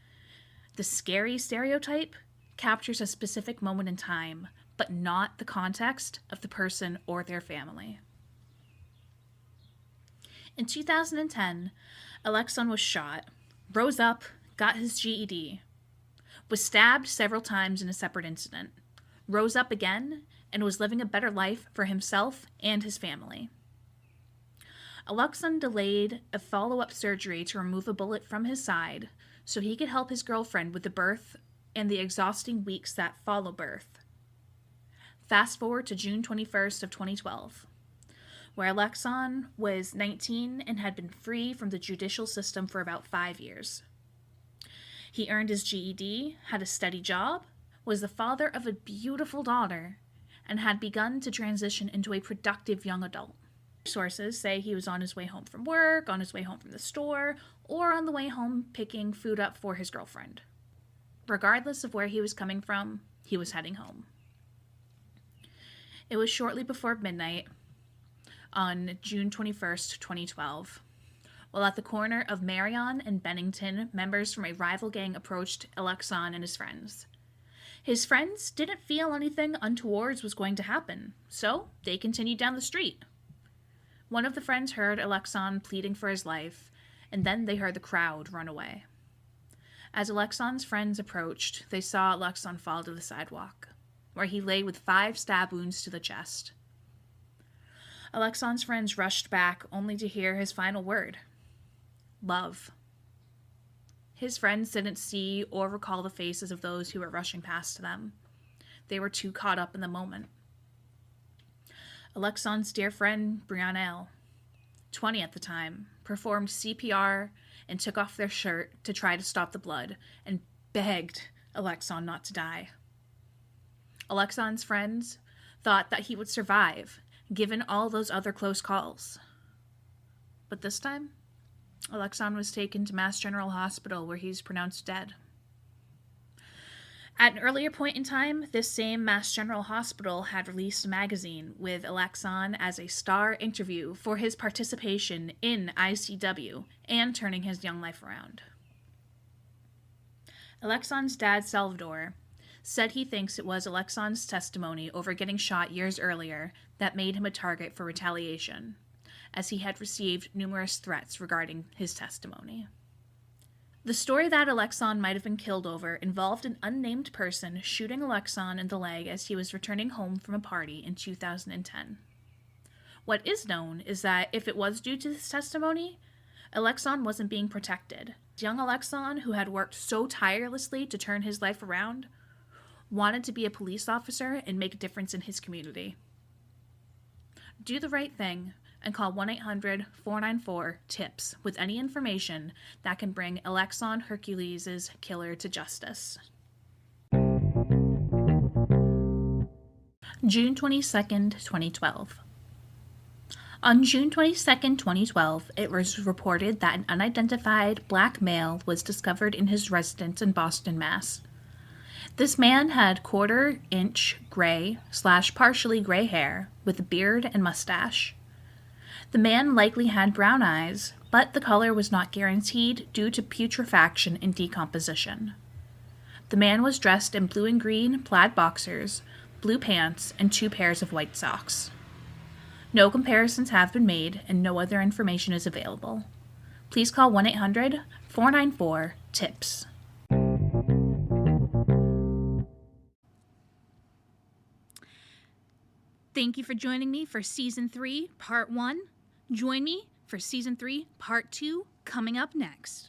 "The scary stereotype captures a specific moment in time, but not the context of the person or their family." In 2010, Alexon was shot, rose up, got his GED, was stabbed several times in a separate incident, rose up again, and was living a better life for himself and his family. Alexon delayed a follow-up surgery to remove a bullet from his side so he could help his girlfriend with the birth and the exhausting weeks that follow birth. Fast forward to June 21st of 2012, where Alexon was 19 and had been free from the judicial system for about 5 years. He earned his GED, had a steady job, was the father of a beautiful daughter and had begun to transition into a productive young adult. Sources say he was on his way home from work, on his way home from the store, or on the way home picking food up for his girlfriend. Regardless of where he was coming from, he was heading home. It was shortly before midnight on June 21st, 2012. While at the corner of Marion and Bennington, members from a rival gang approached Alexon and his friends. His friends didn't feel anything untoward was going to happen, so they continued down the street. One of the friends heard Alexon pleading for his life, and then they heard the crowd run away. As Alexon's friends approached, they saw Alexon fall to the sidewalk, where he lay with 5 stab wounds to the chest. Alexon's friends rushed back only to hear his final word: love. His friends didn't see or recall the faces of those who were rushing past them. They were too caught up in the moment. Alexon's dear friend, Brianelle, 20 at the time, performed CPR and took off their shirt to try to stop the blood and begged Alexon not to die. Alexon's friends thought that he would survive, given all those other close calls. But this time, Alexon was taken to Mass General Hospital, where he's pronounced dead. At an earlier point in time, this same Mass General Hospital had released a magazine with Alexon as a star interview for his participation in ICW and turning his young life around. Alexon's dad, Salvador, said he thinks it was Alexon's testimony over getting shot years earlier that made him a target for retaliation, as he had received numerous threats regarding his testimony. The story that Alexon might have been killed over involved an unnamed person shooting Alexon in the leg as he was returning home from a party in 2010. What is known is that if it was due to this testimony, Alexon wasn't being protected. Young Alexon, who had worked so tirelessly to turn his life around, wanted to be a police officer and make a difference in his community. Do the right thing and call 1-800-494-TIPS with any information that can bring Alexon Hercules' killer to justice. June 22nd, 2012. On June 22nd, 2012, it was reported that an unidentified black male was discovered in his residence in Boston, Mass. This man had quarter-inch gray/partially gray hair with a beard and mustache. The man likely had brown eyes, but the color was not guaranteed due to putrefaction and decomposition. The man was dressed in blue and green plaid boxers, blue pants, and 2 pairs of white socks. No comparisons have been made, and no other information is available. Please call 1-800-494-TIPS. Thank you for joining me for Season 3, Part 1. Join me for Season 3, Part 2, coming up next.